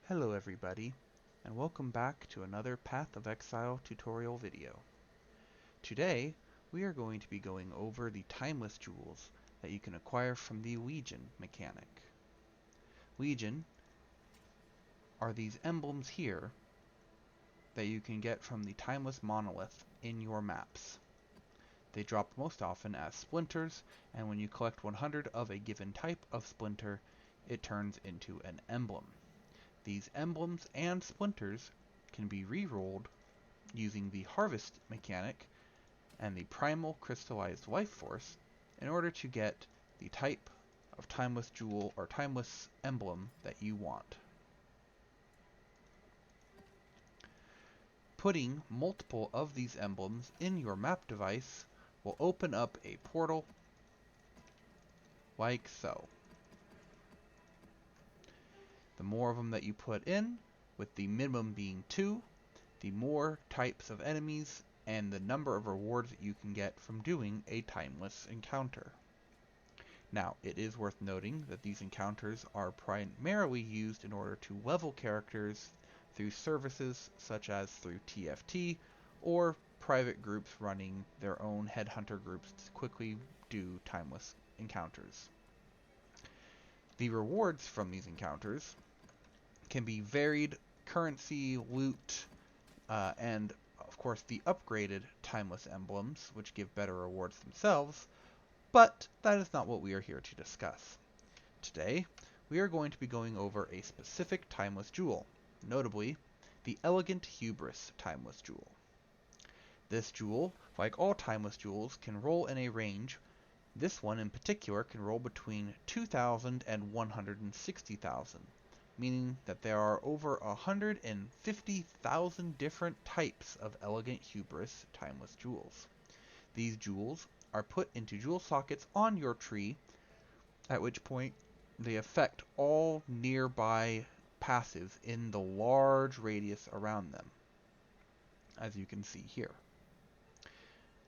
Hello everybody, and welcome back to another Path of Exile tutorial video. Today, we are going to be going over the timeless jewels that you can acquire from the Legion mechanic. Legion are these emblems here that you can get from the timeless monolith in your maps. They drop most often as splinters, and when you collect 100 of a given type of splinter, it turns into an emblem. These emblems and splinters can be re-rolled using the harvest mechanic and the primal crystallized life force in order to get the type of timeless jewel or timeless emblem that you want. Putting multiple of these emblems in your map device will open up a portal like so. The more of them that you put in, with the minimum being 2, the more types of enemies and the number of rewards that you can get from doing a timeless encounter. Now, it is worth noting that these encounters are primarily used in order to level characters through services such as through TFT or private groups running their own headhunter groups to quickly do timeless encounters. The rewards from these encounters can be varied currency, loot, and of course the upgraded timeless emblems, which give better rewards themselves, but that is not what we are here to discuss. Today, we are going to be going over a specific timeless jewel, notably the Elegant Hubris timeless jewel. This jewel, like all timeless jewels, can roll in a range. This one in particular can roll between 2,000 and 160,000. Meaning that there are over 150,000 different types of Elegant Hubris timeless jewels. These jewels are put into jewel sockets on your tree, at which point they affect all nearby passives in the large radius around them, as you can see here.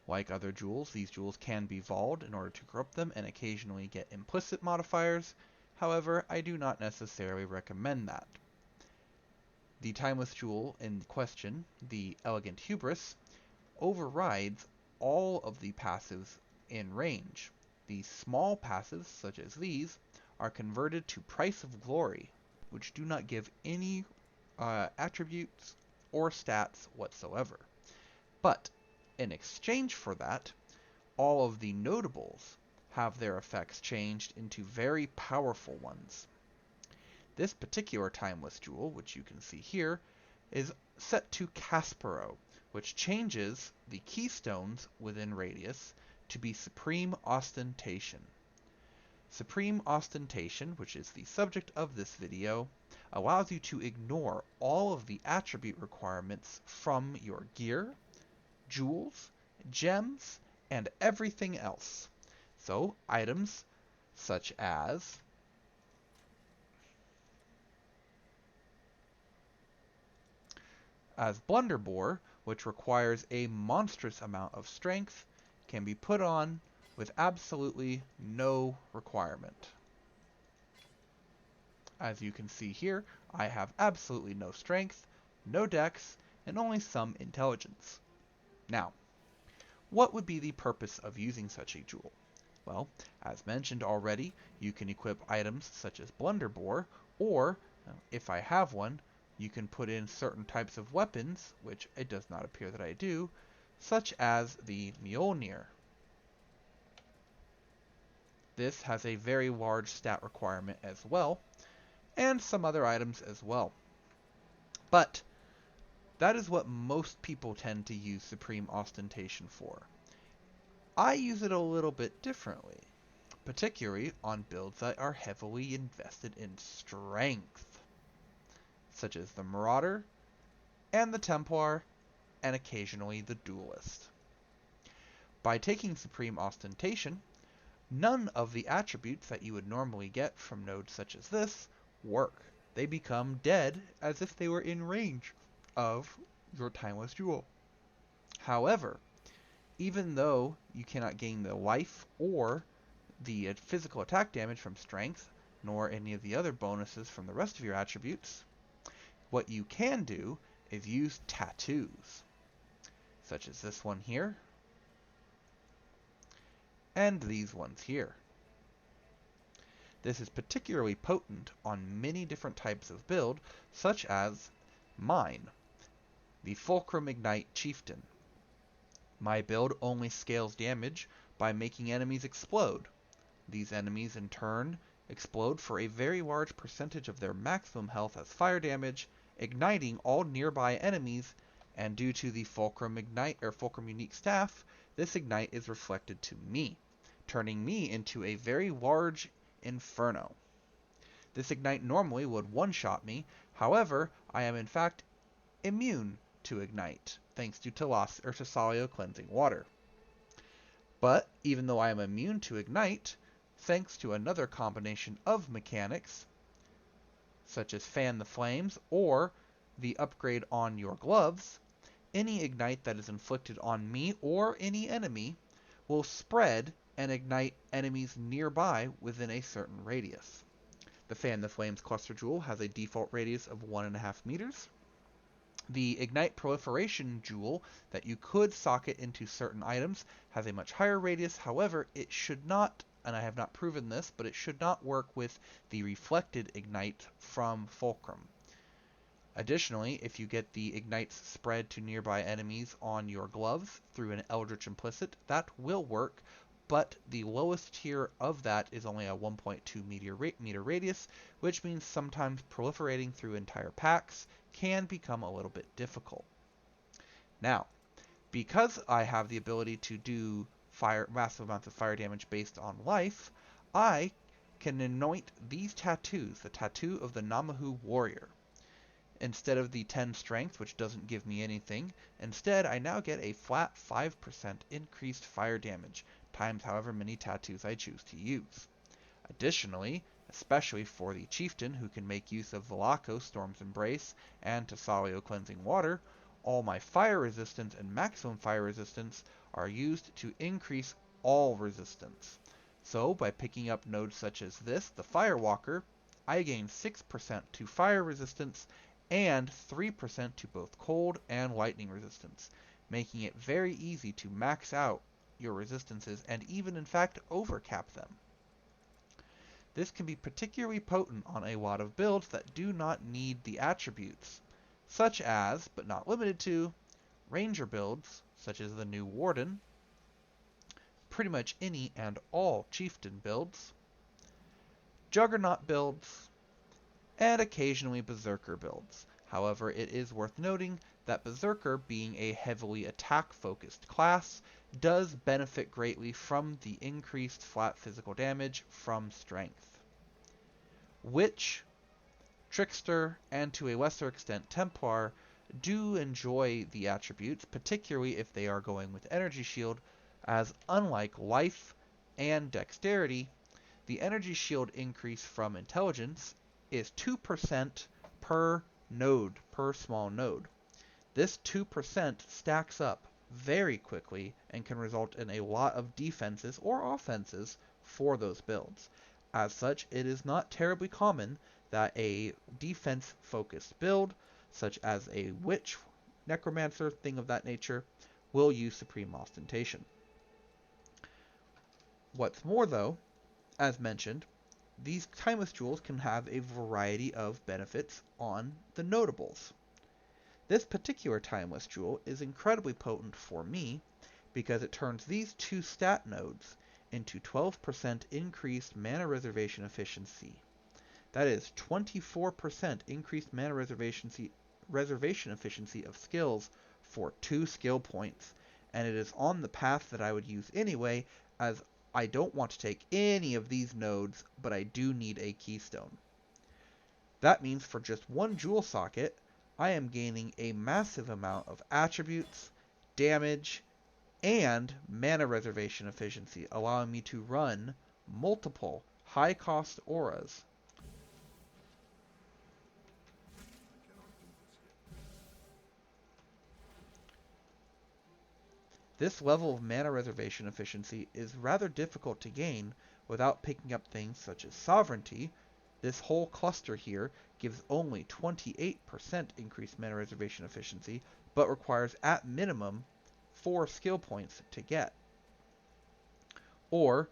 Like other jewels, these jewels can be volled in order to corrupt them and occasionally get implicit modifiers. However, I do not necessarily recommend that. The timeless jewel in question, the Elegant Hubris, overrides all of the passives in range. The small passives, such as these, are converted to Price of Glory, which do not give any attributes or stats whatsoever. But, in exchange for that, all of the notables have their effects changed into very powerful ones. This particular timeless jewel, which you can see here, is set to Caspiro, which changes the keystones within radius to be Supreme Ostentation. Supreme Ostentation, which is the subject of this video, allows you to ignore all of the attribute requirements from your gear, jewels, gems, and everything else. So, items such as Blunderbore, which requires a monstrous amount of strength, can be put on with absolutely no requirement. As you can see here, I have absolutely no strength, no dex, and only some intelligence. Now, what would be the purpose of using such a jewel? Well, as mentioned already, you can equip items such as Blunderbore, or, if I have one, you can put in certain types of weapons, which it does not appear that I do, such as the Mjolnir. This has a very large stat requirement as well, and some other items as well. But that is what most people tend to use Supreme Ostentation for. I use it a little bit differently, particularly on builds that are heavily invested in strength, such as the Marauder, and the Templar, and occasionally the Duelist. By taking Supreme Ostentation, none of the attributes that you would normally get from nodes such as this work. They become dead as if they were in range of your timeless jewel. However, even though you cannot gain the life or the physical attack damage from strength, nor any of the other bonuses from the rest of your attributes, What you can do is use tattoos, such as this one here, and these ones here. This is particularly potent on many different types of build, such as mine, the Fulcrum Ignite Chieftain. My build only scales damage by making enemies explode. These enemies in turn explode for a very large percentage of their maximum health as fire damage, igniting all nearby enemies, and due to the Fulcrum Ignite or Fulcrum Unique staff, this ignite is reflected to me, turning me into a very large inferno. This ignite normally would one-shot me, however, I am in fact immune to ignite, thanks to Salio Cleansing Water. But, even though I am immune to ignite, thanks to another combination of mechanics, such as Fan the Flames or the upgrade on your gloves, any ignite that is inflicted on me or any enemy will spread and ignite enemies nearby within a certain radius. The Fan the Flames Cluster Jewel has a default radius of 1.5 meters. The Ignite Proliferation Jewel that you could socket into certain items has a much higher radius, however, it should not, and I have not proven this, but it should not work with the Reflected Ignite from Fulcrum. Additionally, if you get the Ignites spread to nearby enemies on your gloves through an Eldritch Implicit, that will work, but the lowest tier of that is only a 1.2 meter radius, which means sometimes proliferating through entire packs can become a little bit difficult. Now, because I have the ability to do massive amounts of fire damage based on life, I can anoint these tattoos, the tattoo of the Namahu Warrior. Instead of the 10 strength, which doesn't give me anything, instead I now get a flat 5% increased fire damage, times however many tattoos I choose to use. Additionally, especially for the Chieftain who can make use of Velako, Storm's Embrace, and Tassalio Cleansing Water, all my fire resistance and maximum fire resistance are used to increase all resistance. So, by picking up nodes such as this, the Firewalker, I gain 6% to fire resistance and 3% to both cold and lightning resistance, making it very easy to max out your resistances and even in fact overcap them. This can be particularly potent on a lot of builds that do not need the attributes, such as, but not limited to, Ranger builds, such as the new Warden, pretty much any and all Chieftain builds, Juggernaut builds, and occasionally Berserker builds. However, it is worth noting that Berserker, being a heavily attack-focused class, does benefit greatly from the increased flat physical damage from Strength. Witch, Trickster, and to a lesser extent Templar do enjoy the attributes, particularly if they are going with Energy Shield, as unlike Life and Dexterity, the Energy Shield increase from Intelligence is 2% per node, per small node. This 2% stacks up very quickly and can result in a lot of defenses or offenses for those builds. As such, it is not terribly common that a defense-focused build, such as a Witch, Necromancer, thing of that nature, will use Supreme Ostentation. What's more though, as mentioned, these Timeless Jewels can have a variety of benefits on the notables. This particular Timeless Jewel is incredibly potent for me because it turns these two stat nodes into 12% increased mana reservation efficiency. That is 24% increased mana reservation efficiency of skills for 2 skill points, and it is on the path that I would use anyway, as I don't want to take any of these nodes, but I do need a keystone. That means for just one jewel socket, I am gaining a massive amount of attributes, damage, and mana reservation efficiency, allowing me to run multiple high-cost auras. This level of mana reservation efficiency is rather difficult to gain without picking up things such as Sovereignty, This whole cluster here gives only 28% increased mana reservation efficiency, but requires at minimum 4 skill points to get. Or,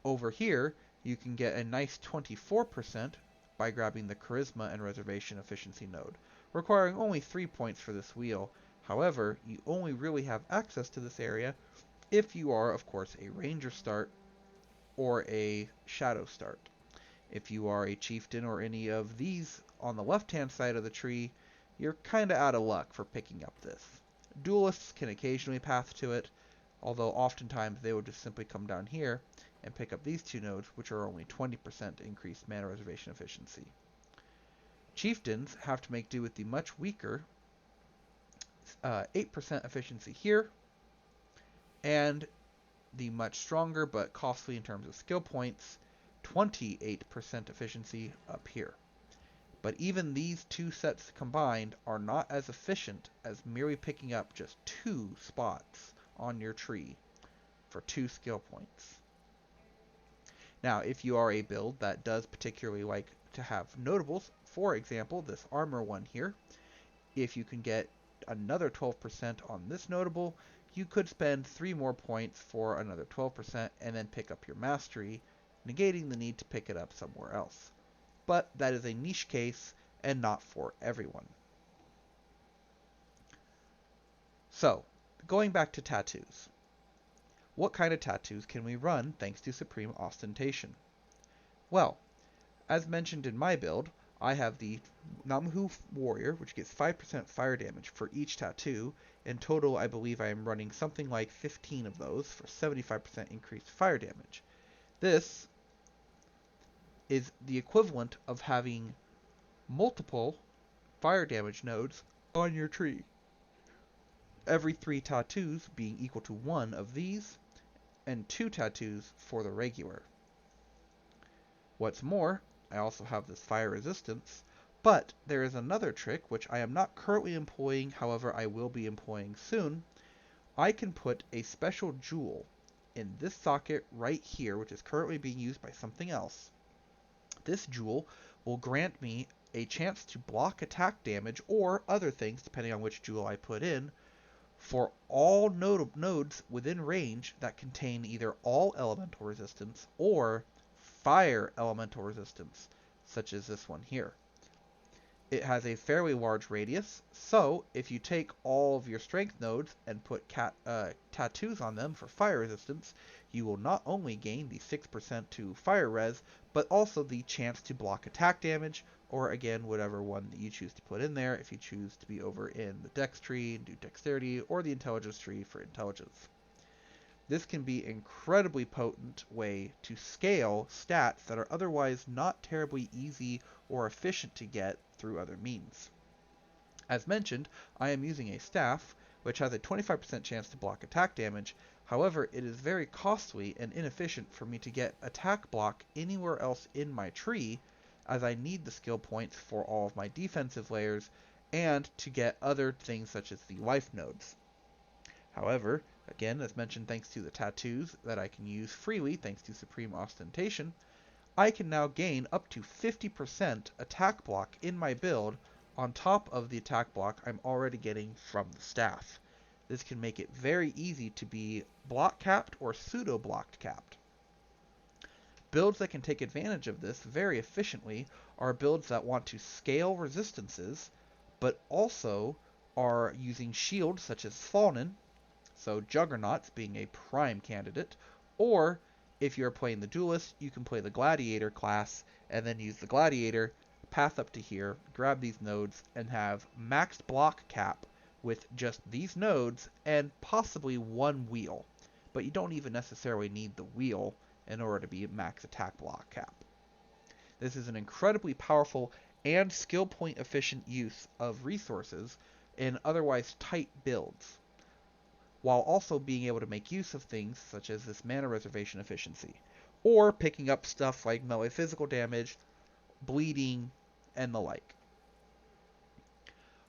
over here, you can get a nice 24% by grabbing the Charisma and Reservation Efficiency node, requiring only 3 points for this wheel. However, you only really have access to this area if you are, of course, a Ranger start or a Shadow start. If you are a Chieftain or any of these on the left-hand side of the tree, you're kinda out of luck for picking up this. Duelists can occasionally path to it, although oftentimes they will just simply come down here and pick up these two nodes, which are only 20% increased mana reservation efficiency. Chieftains have to make do with the much weaker 8% efficiency here, and the much stronger but costly in terms of skill points 28% efficiency up here. But even these two sets combined are not as efficient as merely picking up just 2 spots on your tree for 2 skill points. Now, if you are a build that does particularly like to have notables, for example, this armor one here, if you can get another 12% on this notable, you could spend 3 more points for another 12% and then pick up your mastery, negating the need to pick it up somewhere else. But that is a niche case and not for everyone. So, going back to tattoos. What kind of tattoos can we run thanks to Supreme Ostentation? Well, as mentioned in my build, I have the Namahu Warrior, which gets 5% fire damage for each tattoo. In total, I believe I am running something like 15 of those for 75% increased fire damage. This is the equivalent of having multiple fire damage nodes on your tree. Every 3 tattoos being equal to 1 of these, and 2 tattoos for the regular. What's more, I also have this fire resistance, but there is another trick which I am not currently employing, however I will be employing soon. I can put a special jewel in this socket right here, which is currently being used by something else. This jewel will grant me a chance to block attack damage or other things, depending on which jewel I put in, for all nodes within range that contain either all elemental resistance or fire elemental resistance, such as this one here. It has a fairly large radius, so if you take all of your strength nodes and put tattoos on them for fire resistance, you will not only gain the 6% to fire res, but also the chance to block attack damage, or again, whatever one that you choose to put in there, if you choose to be over in the dex tree and do dexterity, or the intelligence tree for intelligence. This can be an incredibly potent way to scale stats that are otherwise not terribly easy or efficient to get through other means. As mentioned, I am using a staff, which has a 25% chance to block attack damage. However, it is very costly and inefficient for me to get attack block anywhere else in my tree, as I need the skill points for all of my defensive layers, and to get other things such as the life nodes. However, again, as mentioned, thanks to the tattoos that I can use freely thanks to Supreme Ostentation, I can now gain up to 50% attack block in my build on top of the attack block I'm already getting from the staff. This can make it very easy to be block capped or pseudo blocked capped. Builds that can take advantage of this very efficiently are builds that want to scale resistances, but also are using shields such as Fallen, so Juggernauts being a prime candidate, or if you're playing the Duelist, you can play the Gladiator class, and then use the Gladiator, path up to here, grab these nodes, and have maxed block cap with just these nodes, and possibly one wheel. But you don't even necessarily need the wheel in order to be max attack block cap. This is an incredibly powerful and skill point efficient use of resources in otherwise tight builds, while also being able to make use of things such as this mana reservation efficiency, or picking up stuff like melee physical damage, bleeding, and the like.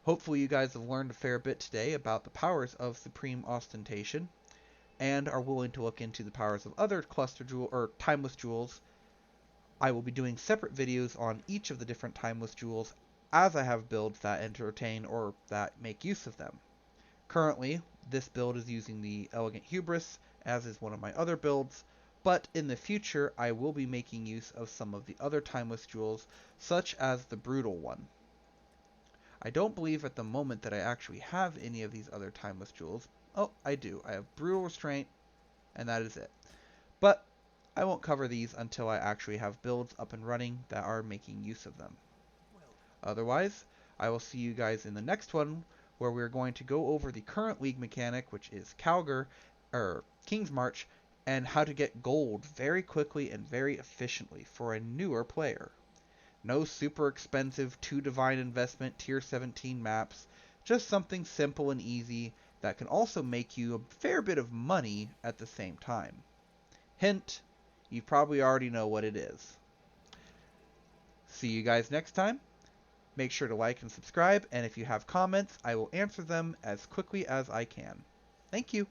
Hopefully you guys have learned a fair bit today about the powers of Supreme Ostentation, and are willing to look into the powers of other cluster jewel or timeless jewels I will be doing separate videos on each of the different timeless jewels as I have builds that entertain or that make use of them. Currently, this build is using the Elegant Hubris, as is one of my other builds, but in the future I will be making use of some of the other timeless jewels, such as the Brutal one. I don't believe at the moment that I actually have any of these other timeless jewels. Oh, I do. I have Brutal Restraint, and that is it. But I won't cover these until I actually have builds up and running that are making use of them. Otherwise, I will see you guys in the next one, where we're going to go over the current league mechanic, which is King's March, and how to get gold very quickly and very efficiently for a newer player. No super expensive 2 divine investment tier 17 maps, just something simple and easy that can also make you a fair bit of money at the same time. Hint, you probably already know what it is. See you guys next time. Make sure to like and subscribe, and if you have comments, I will answer them as quickly as I can. Thank you.